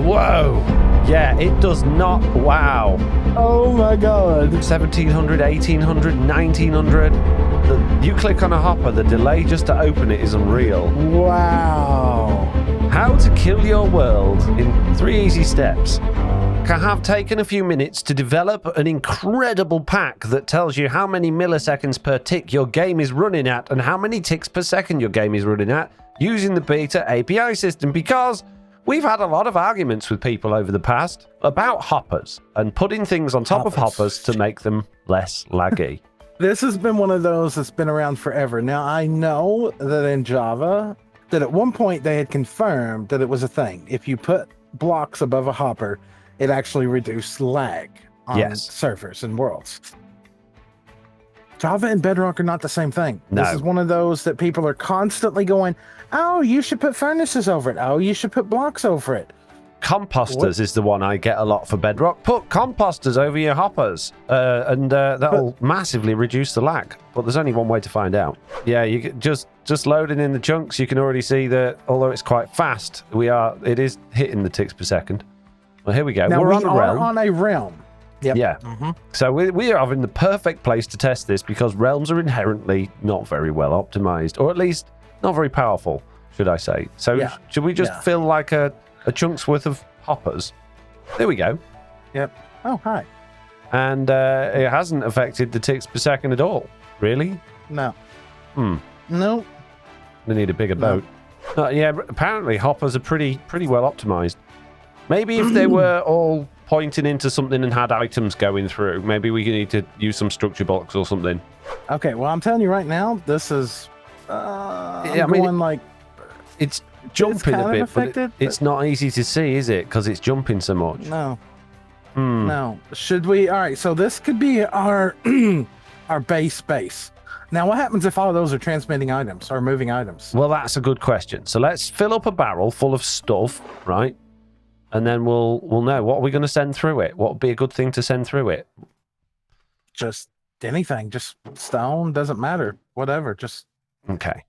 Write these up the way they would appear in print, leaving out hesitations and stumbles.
Whoa. Yeah, it does not. Wow. Oh my god. 1700, 1800, 1900. You click on a hopper, the delay just to open it is unreal. Wow. How to kill your world in 3 easy steps. Have taken a few minutes to develop an incredible pack that tells you how many milliseconds per tick your game is running at and how many ticks per second your game is running at using the beta API system, because we've had a lot of arguments with people over the past about hoppers and putting things on top of hoppers to make them less laggy. This has been one of those that's been around forever. Now, I know that in Java, that at one point they had confirmed that it was a thing. If you put blocks above a hopper, it actually reduced lag on servers and worlds. Java and Bedrock are not the same thing. No. This is one of those that people are constantly going, oh, you should put furnaces over it. Oh, you should put blocks over it. Composters is the one I get a lot for Bedrock. Put composters over your hoppers, and that'll massively reduce the lag. But there's only one way to find out. Yeah, you just loading in the chunks, you can already see that although it's quite fast, it is hitting the ticks per second. Well, here we go. Now We're we on a are realm. on a realm. Yep. Yeah. So we are in the perfect place to test this because realms are inherently not very well optimized, or at least not very powerful, should I say. So should we just fill like a chunk's worth of hoppers? There we go. Yep. Oh, hi. And it hasn't affected the ticks per second at all. Really? No. No. They need a bigger boat. Yeah, apparently hoppers are pretty well optimized. Maybe if they were all pointing into something and had items going through, maybe we need to use some structure blocks or something. Okay, well, I'm telling you right now, this is it's jumping a bit, affected, but it's not easy to see, is it? Because it's jumping so much. No. No. Should we? All right, so this could be our our base. Now, what happens if all of those are transmitting items or moving items? Well, that's a good question. So let's fill up a barrel full of stuff, right? And then we'll know what are we going to send through it. What would be a good thing to send through it? Just anything. Just stone. Doesn't matter. Whatever. Just okay.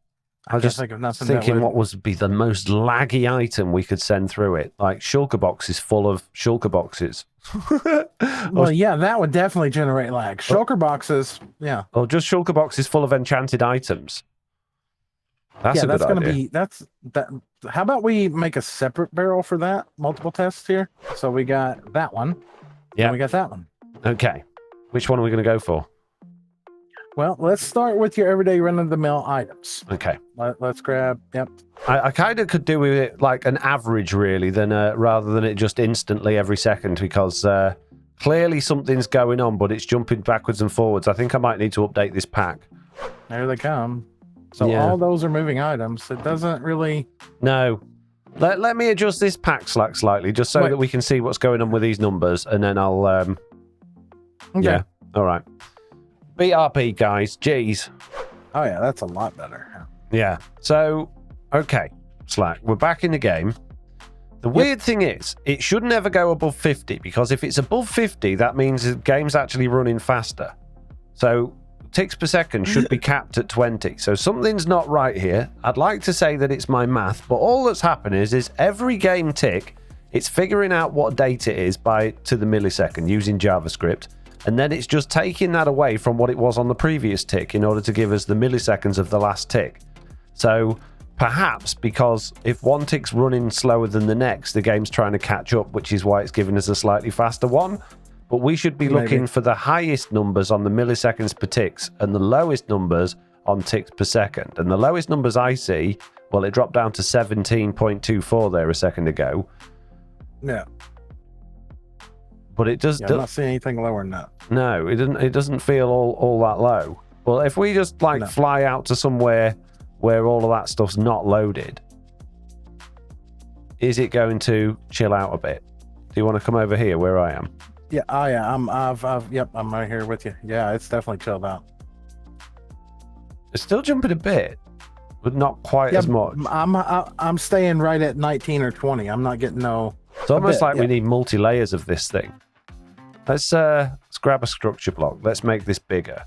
I was just think of nothing. Thinking what would be the most laggy item we could send through it, like shulker boxes full of shulker boxes. Well, yeah, that would definitely generate lag. Shulker boxes, yeah. Or just shulker boxes full of enchanted items. That's going to be that. How about we make a separate barrel for that? Multiple tests here. So we got that one. Yeah, we got that one. Okay, which one are we going to go for? Well, let's start with your everyday run-of-the-mill items. Okay. Let's grab. Yep. I kind of could do with it like an average, really, than rather than it just instantly every second, because clearly something's going on, but it's jumping backwards and forwards. I think I might need to update this pack. There they come. So all those are moving items. It doesn't really... No. Let me adjust this pack slightly, just so that we can see what's going on with these numbers, and then I'll... Okay. Yeah. All right. BRB, guys. Jeez. Oh, yeah. That's a lot better. Yeah. So, okay. Slack. We're back in the game. The weird thing is, it should never go above 50, because if it's above 50, that means the game's actually running faster. So... ticks per second should be capped at 20. So something's not right here. I'd like to say that it's my math, but all that's happened is every game tick, it's figuring out what date it is to the millisecond using JavaScript, and then it's just taking that away from what it was on the previous tick in order to give us the milliseconds of the last tick. So perhaps because if one tick's running slower than the next, the game's trying to catch up, which is why it's giving us a slightly faster one. But we should be looking for the highest numbers on the milliseconds per ticks and the lowest numbers on ticks per second. And the lowest numbers I see, well, it dropped down to 17.24 there a second ago. Yeah. But it does... I'm not seeing anything lower than that. No, it doesn't feel all that low. Well, if we just fly out to somewhere where all of that stuff's not loaded, is it going to chill out a bit? Do you want to come over here where I am? Yeah, oh yeah, I'm right here with you. Yeah, it's definitely chilled out. It's still jumping a bit, but not quite as much. I'm staying right at 19 or 20. I'm not getting no... It's almost like we need multi-layers of this thing. Let's grab a structure block. Let's make this bigger.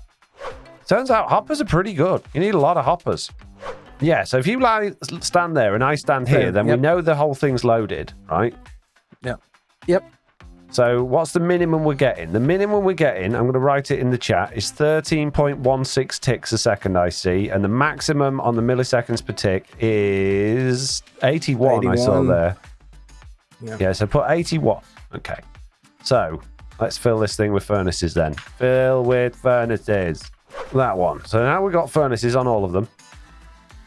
Turns out hoppers are pretty good. You need a lot of hoppers. Yeah, so if you stand there and I stand here, then we know the whole thing's loaded, right? Yep. So what's the minimum we're getting? The minimum we're getting, I'm going to write it in the chat, is 13.16 ticks a second, I see. And the maximum on the milliseconds per tick is 81, I saw there. Yeah, so put 81. Okay. So let's fill this thing with furnaces then. Fill with furnaces. That one. So now we've got furnaces on all of them.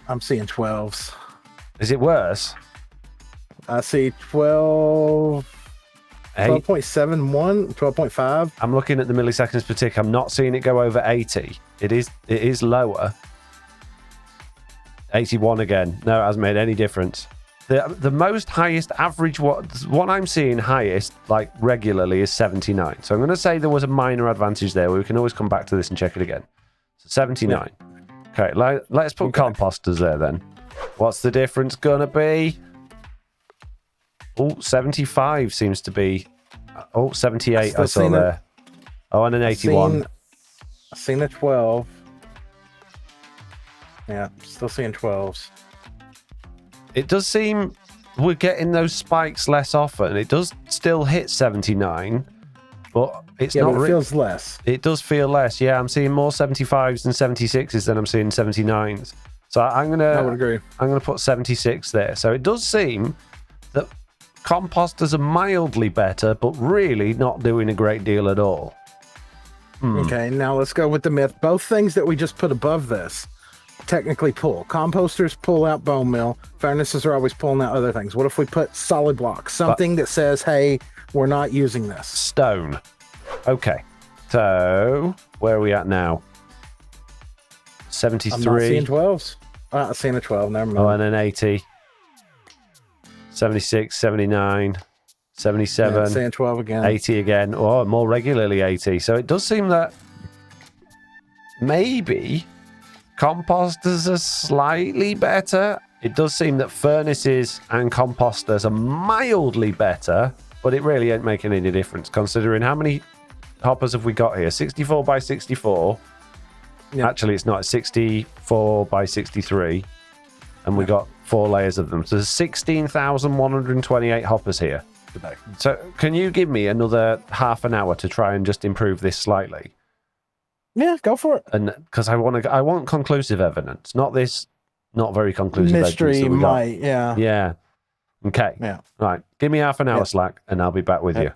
I'm seeing 12s. Is it worse? I see 12... 12.71, 12.5. I'm looking at the milliseconds per tick. I'm not seeing it go over 80. It is lower. 81 again. No, it hasn't made any difference. The most highest average, what I'm seeing highest, like regularly, is 79. So I'm going to say there was a minor advantage there. We can always come back to this and check it again. So 79. Yeah. Okay, let's put composters there then. What's the difference going to be? Oh, 75 seems to be... Oh, 78 I saw there. Oh, and an 81. I've seen a 12. Yeah, still seeing 12s. It does seem we're getting those spikes less often. It does still hit 79, but it's not... But it feels less. It does feel less, yeah. I'm seeing more 75s and 76s than I'm seeing 79s. So I would agree. I'm gonna put 76 there. So it does seem that composters are mildly better, but really not doing a great deal at all. Okay, now let's go with the myth. Both things that we just put above this technically pull. Composters pull out bone meal. Furnaces are always pulling out other things. What if we put solid blocks? Something that says, hey, we're not using this. Stone. Okay. So, where are we at now? 73. I'm not seeing 12s. I'm seeing a 12, never mind. Oh, and an 80. 76, 79, 77, yeah, saying 12 again. 80 again, or more regularly 80. So it does seem that maybe composters are slightly better. It does seem that furnaces and composters are mildly better, but it really ain't making any difference considering how many hoppers have we got here? 64 by 64. Yep. Actually, it's not. It's 64 by 63. And we got 4 layers of them. So there's 16,128 hoppers here today. So can you give me another half an hour to try and just improve this slightly? Yeah, go for it. And because I want conclusive evidence, not very conclusive mystery evidence. Might, yeah. Yeah. Okay. Yeah. Right. Give me half an hour, Slack, and I'll be back with you.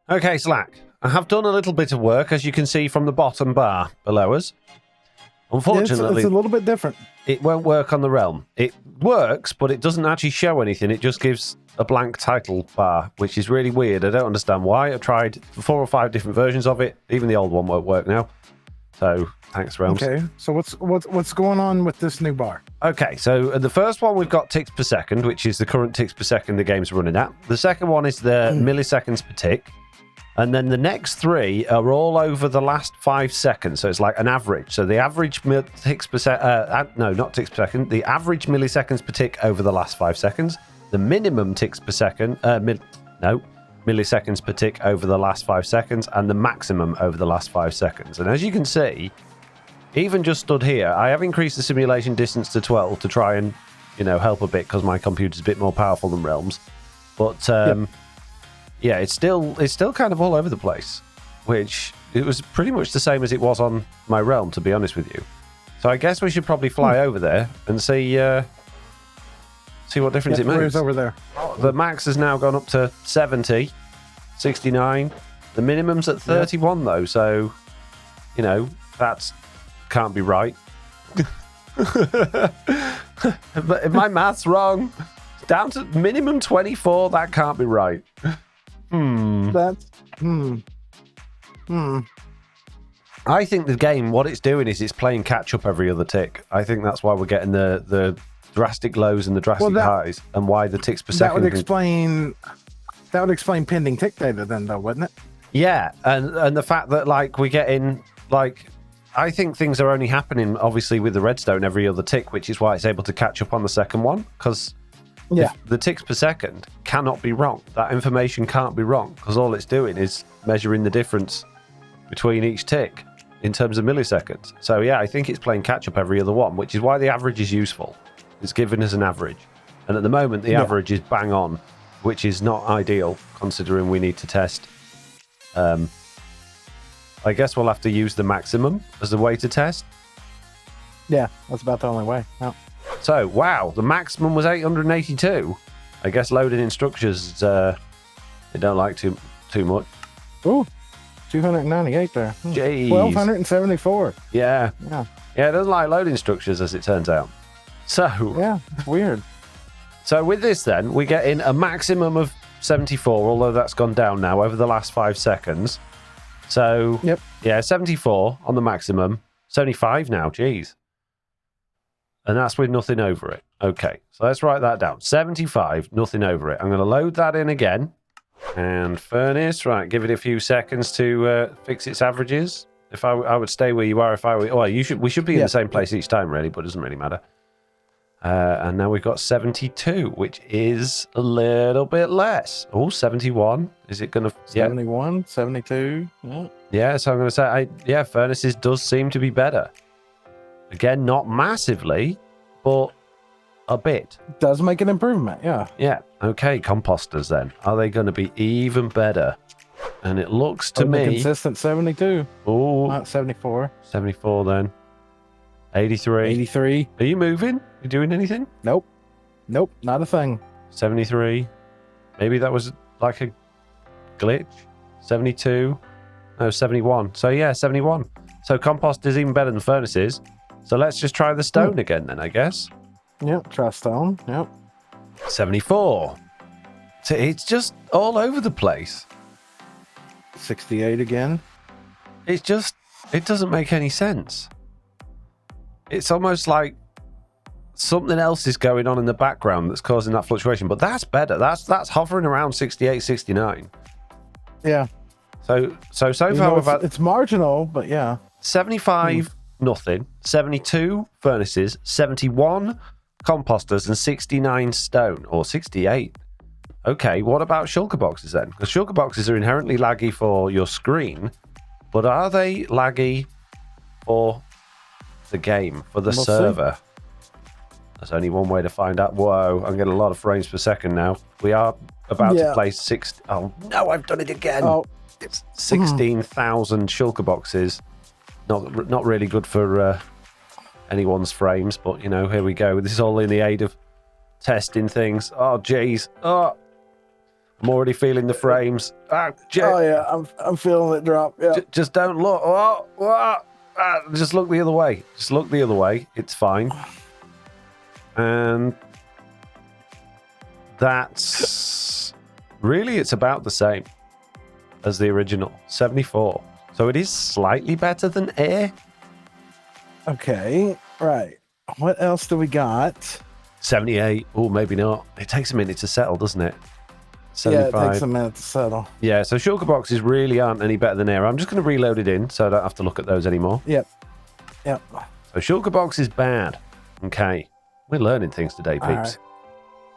Okay, Slack. I have done a little bit of work, as you can see from the bottom bar below us. Unfortunately, it's a little bit different. It won't work on the realm. It works, but it doesn't actually show anything. It just gives a blank title bar, which is really weird. I don't understand why. I've tried 4 or 5 different versions of it. Even the old one won't work now. So thanks, Realms. Okay. So what's going on with this new bar? Okay. So the first one we've got ticks per second, which is the current ticks per second the game's running at. The second one is the milliseconds per tick. And then the next 3 are all over the last 5 seconds. So it's like an average. So the average ticks per second, no, not ticks per second. The average milliseconds per tick over the last 5 seconds. The minimum ticks per second, milliseconds per tick over the last 5 seconds. And the maximum over the last 5 seconds. And as you can see, even just stood here, I have increased the simulation distance to 12 to try and, help a bit because my computer's a bit more powerful than Realms. But, yeah, it's still kind of all over the place, which it was pretty much the same as it was on my realm, to be honest with you. So I guess we should probably fly over there and see what difference it makes. Where's over there? The max has now gone up to 70, 69. The minimum's at 31 though, so that can't be right. But if my math's wrong, down to minimum 24, that can't be right. I think the game, what it's doing is it's playing catch up every other tick. I think that's why we're getting the drastic lows and the drastic highs, and why the ticks per second. That would explain pending tick data then, though, wouldn't it? Yeah, and the fact that we're getting I think things are only happening obviously with the redstone every other tick, which is why it's able to catch up on the second one, because the ticks per second cannot be wrong. That information can't be wrong because all it's doing is measuring the difference between each tick in terms of milliseconds. So yeah, I think it's playing catch up every other one, which is why the average is useful. It's giving us an average, and at the moment the average is bang on which is not ideal considering we need to test. I guess we'll have to use the maximum as a way to test. Yeah, that's about the only way. Oh. So, wow, the maximum was 882. I guess loading in structures, they don't like too much. Ooh, 298 there. Jeez. 1,274. Yeah. Yeah. Yeah, it doesn't like loading structures, as it turns out. So, yeah, it's weird. So with this then, we get in a maximum of 74, although that's gone down now over the last 5 seconds. So, yep. Yeah, 74 on the maximum. 75 now, geez. And that's with nothing over it. Okay, so let's write that down. 75, nothing over it. I'm going to load that in again. And furnace, right, give it a few seconds to fix its averages. If I would stay where you are, if I were... Oh, we should be in the same place each time, really, but it doesn't really matter. And now we've got 72, which is a little bit less. Oh, 71. Is it going to... 71, 72. Yeah. Yeah, so I'm going to say, furnaces does seem to be better. Again, not massively, but a bit. Does make an improvement, yeah. Yeah, okay, composters then. Are they going to be even better? And it looks to me... consistent 72. Oh. Not 74. 74 then. 83. 83. Are you moving? You doing anything? Nope. Nope, not a thing. 73. Maybe that was like a glitch. 72. No, 71. So yeah, 71. So compost is even better than furnaces. So let's just try the stone again then, I guess. Yep, try stone. Yep. 74. So it's just all over the place. 68 again. It doesn't make any sense. It's almost like something else is going on in the background that's causing that fluctuation. But that's better. That's hovering around 68, 69. Yeah. So far it's marginal, but yeah. 75 nothing, 72 furnaces, 71 composters, and 69 stone, or 68. Okay, what about shulker boxes then? Because shulker boxes are inherently laggy for your screen, but are they laggy for the game, for the server? There's only one way to find out. Whoa, I'm getting a lot of frames per second now. We are about to place 6. Oh no, I've done it again. Oh. It's 16,000 shulker boxes. Not really good for anyone's frames, but you know, here we go. This is all in the aid of testing things. Oh jeez. Oh, I'm already feeling the frames. Oh yeah, I'm feeling it drop. Yeah. Just don't look. Just look the other way. Just look the other way. It's fine. And that's really, it's about the same as the original, 74. So it is slightly better than air. Okay, right. What else do we got? 78. Oh, maybe not. It takes a minute to settle, doesn't it? 75. Yeah, it takes a minute to settle. Yeah, so shulker boxes really aren't any better than air. I'm just going to reload it in so I don't have to look at those anymore. Yep. So shulker box is bad. Okay. We're learning things today, peeps. Right.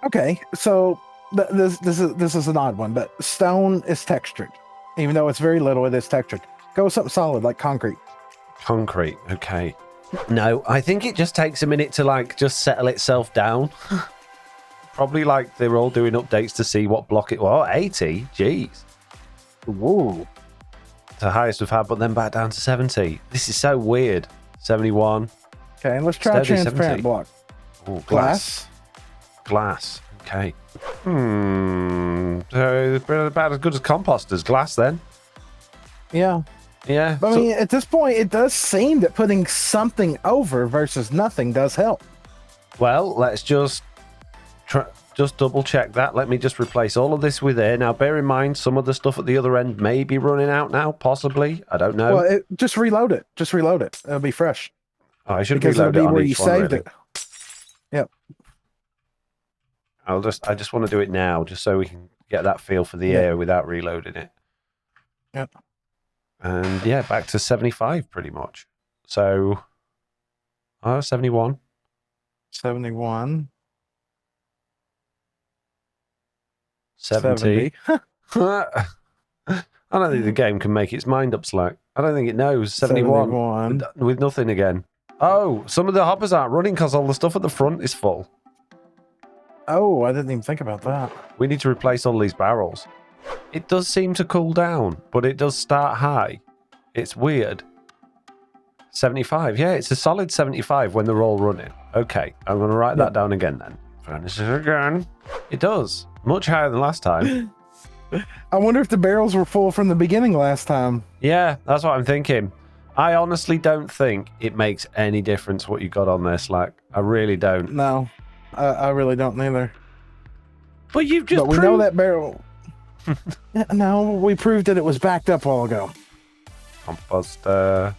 Okay, so this is an odd one, but stone is textured. Even though it's very little, it is textured. Go with something solid like concrete. Concrete, okay. No, I think it just takes a minute to just settle itself down. Probably they're all doing updates to see what block it was. 80, jeez. Whoa. The highest we've had, but then back down to 70. This is so weird. 71. Okay, let's try a transparent 70. block. Ooh, glass. Okay. So about as good as composters. Glass then. Yeah. Yeah. But I mean, at this point, it does seem that putting something over versus nothing does help. Well, let's just double check that. Let me just replace all of this with air. Now, bear in mind, some of the stuff at the other end may be running out now, possibly. I don't know. Well, just reload it. It'll be fresh. Oh, I should because reload it'll it be on where each you one, saved really. it. Yep. I just want to do it now, just so we can get that feel for the air without reloading it. Yep. And yeah, back to 75 pretty much. So, 71. 71. 70. I don't think the game can make its mind up, Slack. I don't think it knows. 71. With nothing again. Oh, some of the hoppers aren't running because all the stuff at the front is full. Oh, I didn't even think about that. We need to replace all these barrels. It does seem to cool down, but it does start high. It's weird. 75. Yeah, it's a solid 75 when they're all running. Okay, I'm going to write that down again then. Furnace it again. It does. Much higher than last time. I wonder if the barrels were full from the beginning last time. Yeah, that's what I'm thinking. I honestly don't think it makes any difference what you got on there, Slack. I really don't. No, I really don't either. But you've just But we know that barrel... No, we proved that it was backed up a while ago. Composter.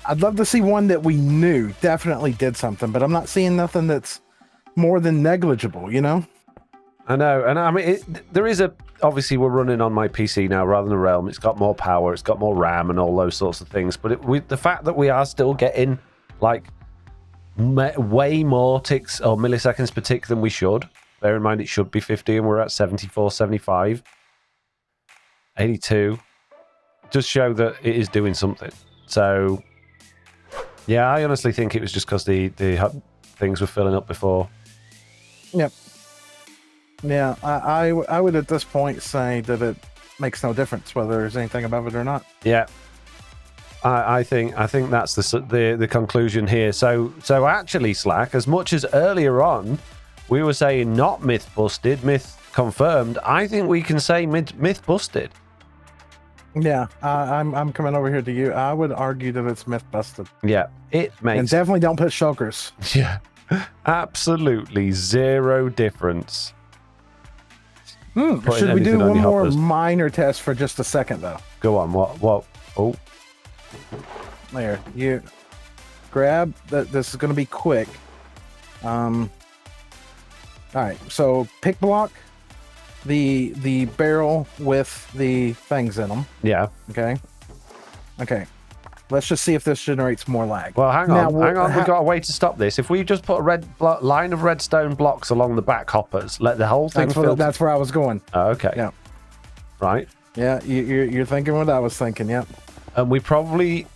I'd love to see one that we knew definitely did something, but I'm not seeing nothing that's more than negligible, you know? I know, and I mean, there is a... Obviously, we're running on my PC now rather than a Realm. It's got more power, it's got more RAM and all those sorts of things. But the fact that we are still getting, like, way more ticks or milliseconds per tick than we should. Bear in mind, it should be 50, and we're at 74, 75, 82. Does show that it is doing something. So, yeah, I honestly think it was just because the things were filling up before. Yep. Yeah, I would at this point say that it makes no difference whether there's anything above it or not. Yeah, I think that's the conclusion here. So actually, Slack, as much as earlier on we were saying not myth busted, myth confirmed, I think we can say myth busted. Yeah, I'm coming over here to you. I would argue that it's myth busted. Yeah, it makes... And definitely don't put shulkers. Yeah, absolutely zero difference. Should we do one more minor test for just a second, though? Go on, what? Oh. There, you grab that. This is going to be quick. All right, so pick block the barrel with the things in them. Yeah. Okay. Let's just see if this generates more lag. Well, hang on. We've got a way to stop this. If we just put a line of redstone blocks along the back hoppers, let the whole thing fill. That's where I was going. Oh, okay. Yeah. Right. Yeah, you're thinking what I was thinking. Yep. And we probably...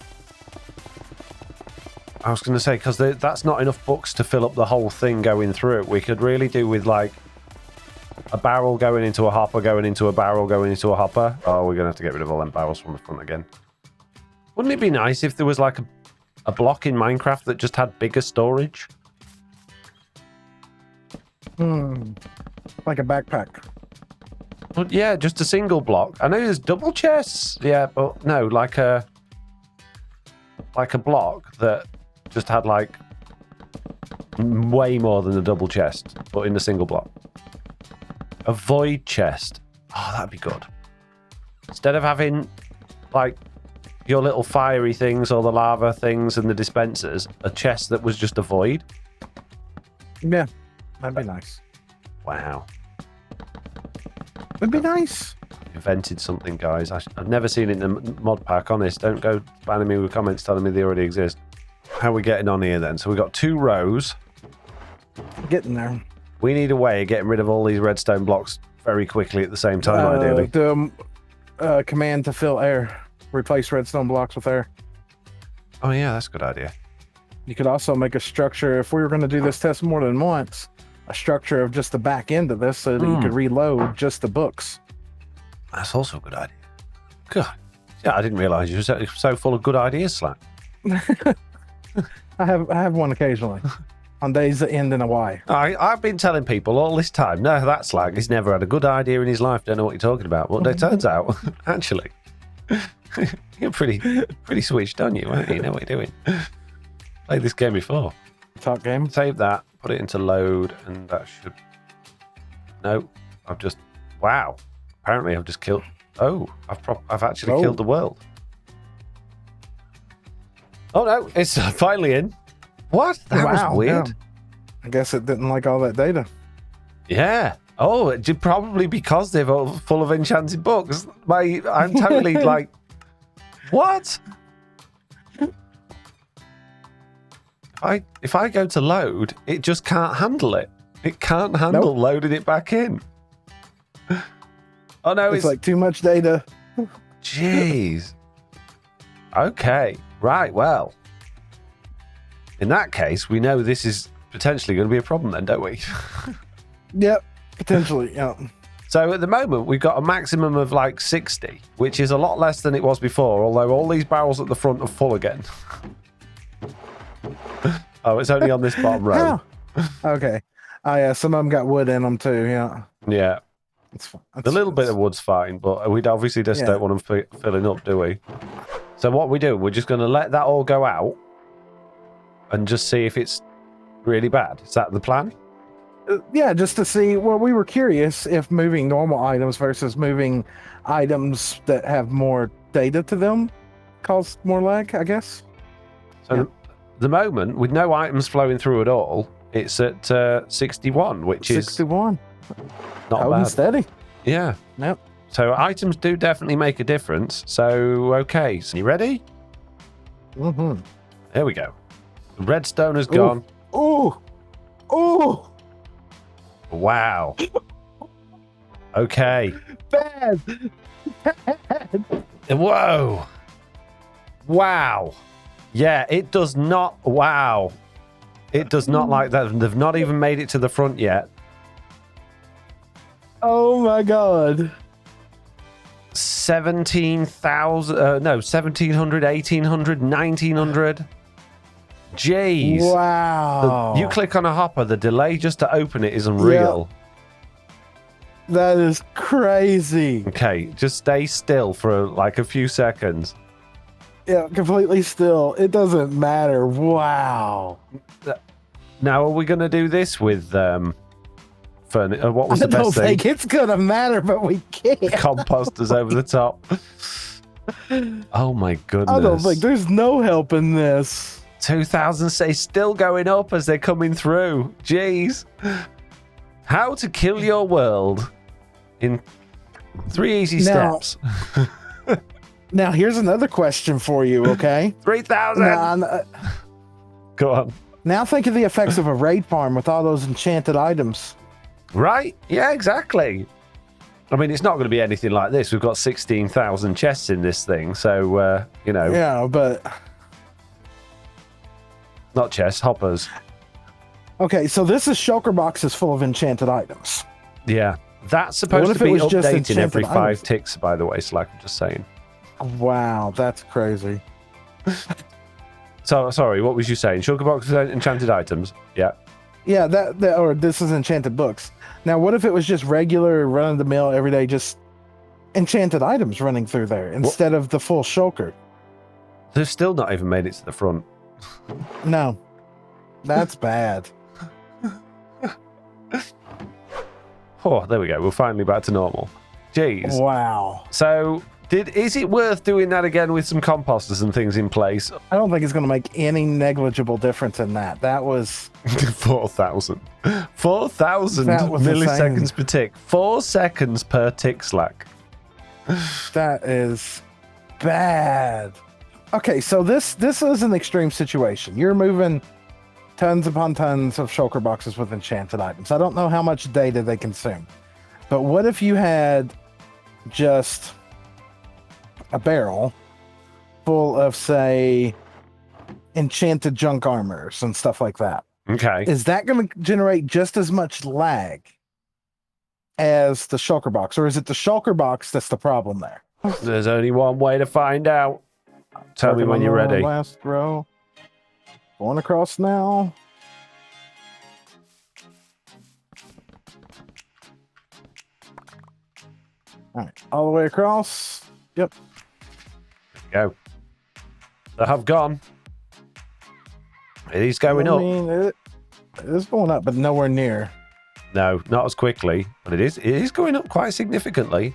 I was going to say, because that's not enough books to fill up the whole thing going through. We could really do with, like, a barrel going into a hopper, going into a barrel, going into a hopper. Oh, we're going to have to get rid of all them barrels from the front again. Wouldn't it be nice if there was, like, a block in Minecraft that just had bigger storage? Like a backpack. Well, yeah, just a single block. I know there's double chests. Yeah, but no, like a block that just had, like, way more than a double chest, but in a single block. A void chest. Oh, that'd be good. Instead of having, like, your little fiery things or the lava things and the dispensers, a chest that was just a void. Yeah, that'd be nice. Wow. It'd be nice. Invented something, guys. I've never seen it in a mod pack, honest. Don't go spamming me with comments telling me they already exist. How are we getting on here then? So we've got 2 rows. Getting there. We need a way of getting rid of all these redstone blocks very quickly at the same time, ideally. The command to fill air. Replace redstone blocks with air. Oh, yeah, that's a good idea. You could also make a structure, if we were going to do this test more than once, a structure of just the back end of this so that you could reload just the books. That's also a good idea. God. Yeah, I didn't realize you were so full of good ideas, Slack. I have one occasionally. On days that end in a Y. I've been telling people all this time, no, that Slack, he's never had a good idea in his life, don't know what you're talking about. Well, it turns out, actually, you're pretty switched on you, aren't you? You know what you're doing. Played this game before. Talk game. Save that, put it into load, and that should... No, I've just... Wow. Apparently I've just killed... Oh, I've actually killed the world. Oh no, it's finally in. What? That was weird. Yeah. I guess it didn't like all that data. Yeah. Oh, it's probably because they're all full of enchanted books. I'm totally like, what? If I go to load, it just can't handle it. It can't handle loading it back in. Oh no, it's like too much data. Jeez. Okay. Right. Well, in that case, we know this is potentially going to be a problem then, don't we? Yep, potentially. Yeah. So at the moment, we've got a maximum of like 60, which is a lot less than it was before, although all these barrels at the front are full again. Oh, it's only on this bottom row. Okay. Oh, yeah, some of them got wood in them too, yeah. Yeah. It's fine. A little bit of wood's fine, but we'd obviously just don't want them filling up, do we? So what we do, we're just going to let that all go out and just see if it's really bad. Is that the plan? Yeah, just to see. Well, we were curious if moving normal items versus moving items that have more data to them caused more lag, I guess. So the moment, with no items flowing through at all, it's at 61, which 61. is not bad. Steady. Yeah. Yep. So items do definitely make a difference. So, okay. So you ready? Mm-hmm. There we go. The redstone has gone. Oh! Oh! Wow. Okay. Bad! Whoa. Wow. Yeah, it does not. Wow. It does not like that. They've not even made it to the front yet. Oh my god. 17,000. No, 1,700, 1,800, 1,900. Jeez. Wow. You click on a hopper, the delay just to open it is unreal. Yep. That is crazy. Okay, just stay still for like a few seconds. Yeah, completely still. It doesn't matter. Wow. Now, are we going to do this with furniture? What was the I don't best thing? think it's going to matter, but we can't. Composters over the top. Oh my goodness. I don't think there's no help in this. 2,000 say still going up as they're coming through. Jeez. How to kill your world in 3 easy steps. Now, here's another question for you, okay? 3,000. Go on. Now think of the effects of a raid farm with all those enchanted items. Right? Yeah, exactly. I mean, it's not going to be anything like this. We've got 16,000 chests in this thing, so, you know. Yeah, but... Not chests, hoppers. Okay, so this is shulker boxes full of enchanted items. Yeah. That's supposed to be updating every 5 ticks, by the way, Slack. I'm just saying. Wow, that's crazy. So, sorry, what was you saying? Shulker boxes, enchanted items? Yeah. Yeah, that or this is enchanted books. Now, what if it was just regular, run-of-the-mill, everyday, just enchanted items running through there instead of the full shulker? They've still not even made it to the front. No, that's bad. Oh, there we go. We're finally back to normal. Jeez. Wow. So, is it worth doing that again with some composters and things in place? I don't think it's going to make any negligible difference in that. That was 4,000. 4,000 milliseconds insane. per tick. 4 seconds per tick, Slack. That is bad. Okay, so this is an extreme situation. You're moving tons upon tons of shulker boxes with enchanted items. I don't know how much data they consume, but what if you had just a barrel full of, say, enchanted junk armors and stuff like that? Okay. Is that going to generate just as much lag as the shulker box, or is it the shulker box that's the problem there? There's only one way to find out. Tell me when you're ready. Last row. Going across now. All right, all the way across. Yep. Go. They have gone. It is going up. It is going up, but nowhere near. No, not as quickly, but it is going up quite significantly.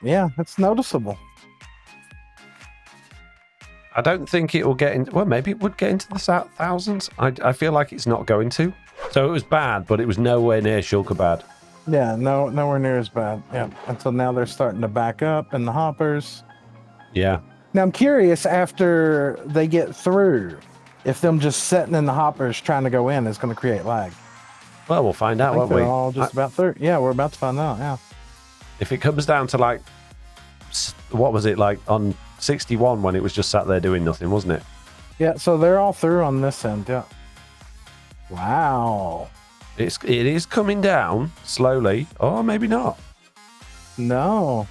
Yeah, it's noticeable. I don't think it will get into... Well, maybe it would get into the thousands. I feel like it's not going to. So it was bad, but it was nowhere near shulker bad. Yeah, nowhere near as bad. Yeah, until now they're starting to back up in the hoppers. Yeah. Now I'm curious, after they get through, if them just sitting in the hoppers trying to go in is going to create lag. Well, we'll find out, won't we? They're all just about through. Yeah, we're about to find out, yeah. If it comes down to like... What was it, like on 61 when it was just sat there doing nothing, wasn't it? Yeah, so they're all through on this end, yeah. Wow. It is coming down slowly. Or maybe not. No.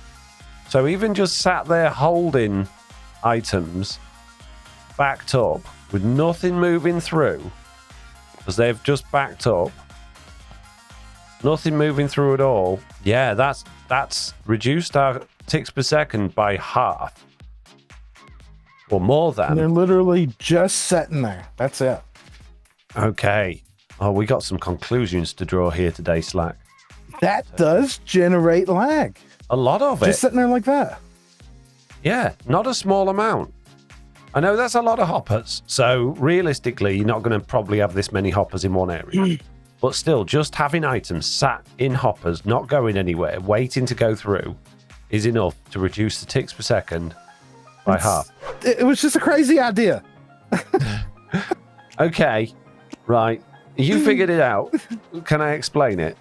So even just sat there holding items backed up with nothing moving through, because they've just backed up, nothing moving through at all. Yeah, that's reduced our ticks per second by half. Or more And they're than. literally just sitting there. That's it. Okay. Oh, we got some conclusions to draw here today, Slack. That does generate lag. A lot of it. Just sitting there like that. Yeah, not a small amount. I know that's a lot of hoppers. So realistically, you're not going to probably have this many hoppers in one area. But still, just having items sat in hoppers, not going anywhere, waiting to go through, is enough to reduce the ticks per second by half. It was just a crazy idea. Okay, right. You figured it out. Can I explain it?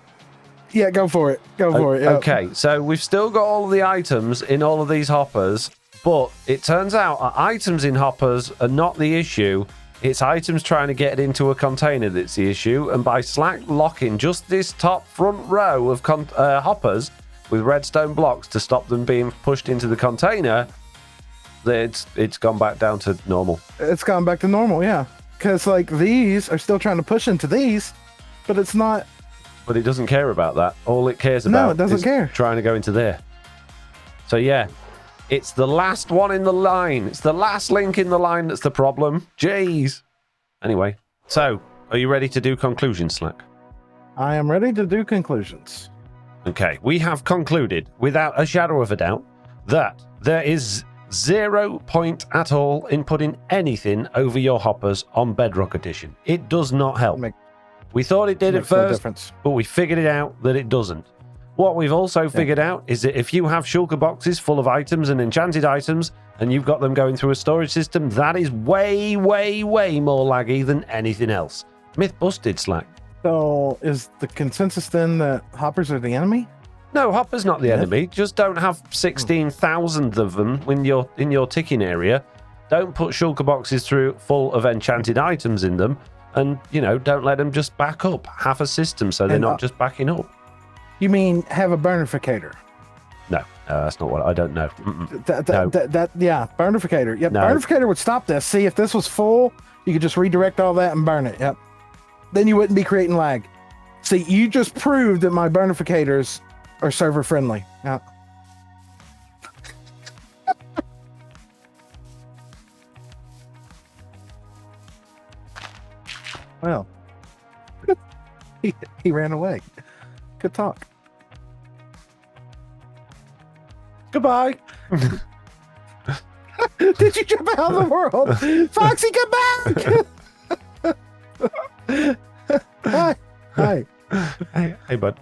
Yeah, go for it. Go for it. Yeah. Okay, so we've still got all of the items in all of these hoppers, but it turns out our items in hoppers are not the issue. It's items trying to get into a container that's the issue, and by Slack locking just this top front row of hoppers with redstone blocks to stop them being pushed into the container, it's gone back down to normal. It's gone back to normal, yeah. Because, like, these are still trying to push into these, but it's not. But it doesn't care about that. All it cares about it doesn't is care. trying to go into there. So, yeah, it's the last one in the line. It's the last link in the line that's the problem. Jeez. Anyway, so are you ready to do conclusions, Slack? I am ready to do conclusions. Okay, we have concluded, without a shadow of a doubt, that there is 0 point at all in putting anything over your hoppers on Bedrock Edition. It does not help. We thought it did at first, but we figured it out that it doesn't. What we've also figured out is that if you have shulker boxes full of items and enchanted items, and you've got them going through a storage system, that is way, way, way more laggy than anything else. Myth busted, Slack. So is the consensus then that hoppers are the enemy? No, hopper's not the enemy. Just don't have 16,000 of them in your ticking area. Don't put shulker boxes through full of enchanted items in them. And, don't let them just back up. Have a system so they're not just backing up. You mean have a burnificator? No, that's not what I don't know. Yeah, burnificator. Yep, No. burnificator would stop this. See, if this was full, you could just redirect all that and burn it. Yep. Then you wouldn't be creating lag. See, you just proved that my burnificators are server friendly. Yeah. Well, he ran away. Good talk. Goodbye. Did you jump out of the world? Foxy, come back! Hi. Hey, bud.